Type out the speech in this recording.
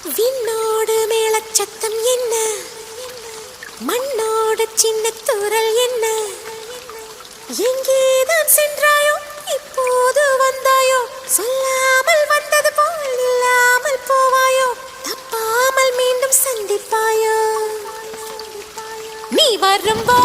விண்ணோடு மேளச்சத்தம் என்ன, மண்ணோடு சின்ன தூரல் என்ன, எங்கேதான் சென்றாயோ இப்போது வந்தாயோ, சொல்லாமல் வந்தது போல் இல்லாமல் போவாயோ, தப்பாமல் மீண்டும் சந்திப்பாயோ, நீ வரும்போ